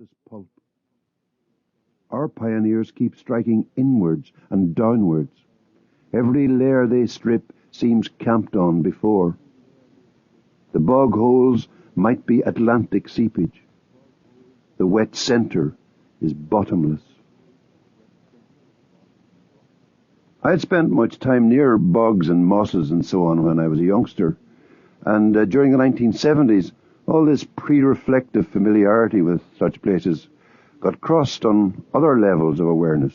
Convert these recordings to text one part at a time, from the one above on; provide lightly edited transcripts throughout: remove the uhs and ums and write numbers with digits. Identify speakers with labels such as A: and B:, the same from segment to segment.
A: as pulp. Our pioneers keep striking inwards and downwards. Every layer they strip seems camped on before. The bog holes might be Atlantic seepage. The wet centre is bottomless. I had spent much time near bogs and mosses and so on when I was a youngster, and during the 1970s, all this pre-reflective familiarity with such places got crossed on other levels of awareness.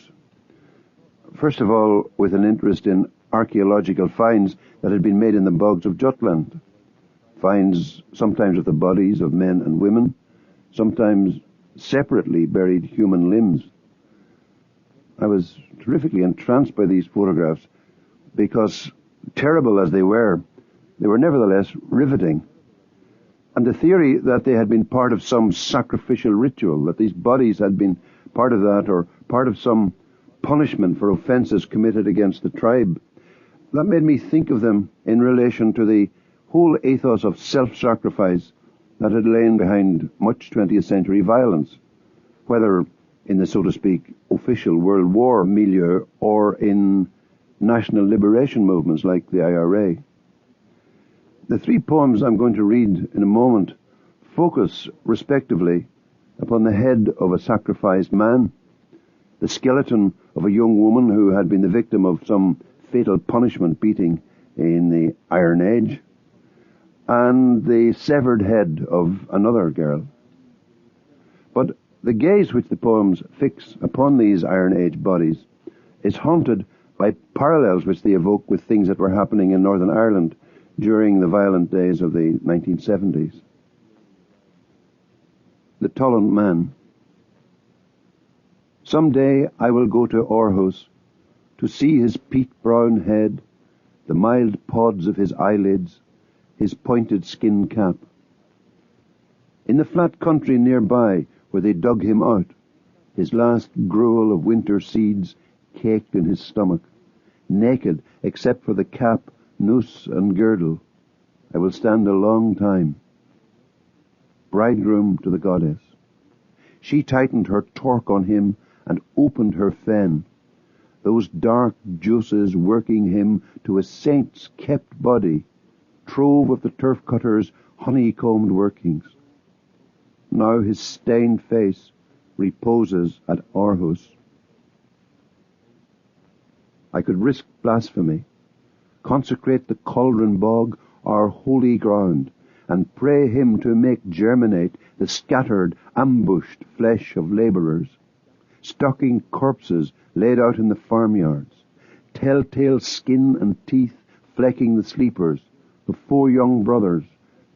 A: First of all, with an interest in archaeological finds that had been made in the bogs of Jutland. Finds sometimes of the bodies of men and women, sometimes separately buried human limbs. I was terrifically entranced by these photographs because, terrible as they were nevertheless riveting. And the theory that they had been part of some sacrificial ritual, that these bodies had been part of that or part of some punishment for offences committed against the tribe, that made me think of them in relation to the whole ethos of self-sacrifice that had lain behind much 20th century violence, whether in the, so to speak, official World War milieu or in national liberation movements like the IRA. The three poems I'm going to read in a moment focus, respectively, upon the head of a sacrificed man, the skeleton of a young woman who had been the victim of some fatal punishment beating in the Iron Age, and the severed head of another girl. But the gaze which the poems fix upon these Iron Age bodies is haunted by parallels which they evoke with things that were happening in Northern Ireland during the violent days of the 1970s. The Tollund Man. Some day I will go to Aarhus to see his peat-brown head, the mild pods of his eyelids, his pointed skin cap. In the flat country nearby where they dug him out, his last gruel of winter seeds caked in his stomach, naked except for the cap, noose and girdle, I will stand a long time. Bridegroom to the goddess. She tightened her torque on him and opened her fen, those dark juices working him to a saint's kept body, trove of the turf cutter's honeycombed workings. Now his stained face reposes at Aarhus. I could risk blasphemy, consecrate the cauldron bog, our holy ground, and pray him to make germinate the scattered, ambushed flesh of labourers, stocking corpses laid out in the farmyards, telltale skin and teeth flecking the sleepers of 4 young brothers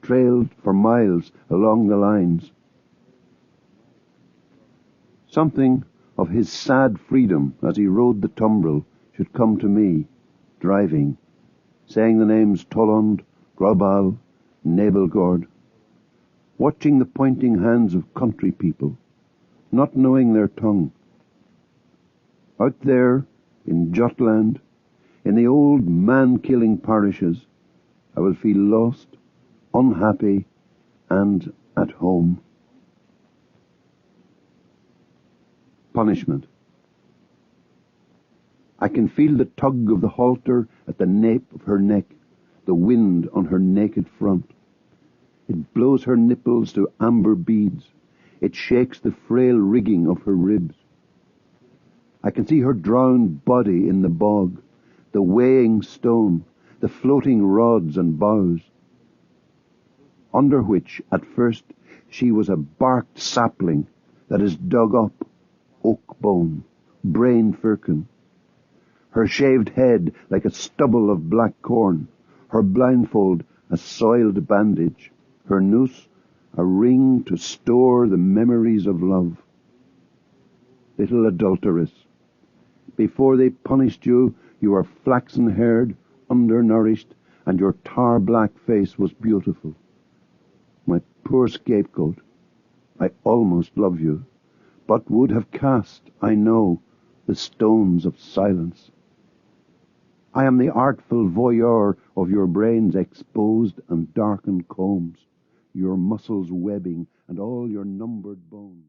A: trailed for miles along the lines. Something of his sad freedom as he rode the tumbril should come to me, driving, saying the names Tollund, Graubahl, Nabelgord, watching the pointing hands of country people, not knowing their tongue. Out there in Jutland, in the old man-killing parishes, I will feel lost, unhappy, and at home. Punishment. I can feel the tug of the halter at the nape of her neck, the wind on her naked front. It blows her nipples to amber beads. It shakes the frail rigging of her ribs. I can see her drowned body in the bog, the weighing stone, the floating rods and boughs, under which at first she was a barked sapling that is dug up, oak bone, brain firkin, her shaved head like a stubble of black corn, her blindfold a soiled bandage, her noose a ring to store the memories of love. Little adulteress, before they punished you, you were flaxen-haired, undernourished, and your tar-black face was beautiful. My poor scapegoat, I almost love you, but would have cast, I know, the stones of silence. I am the artful voyeur of your brain's exposed and darkened combs, your muscles webbing, and all your numbered bones.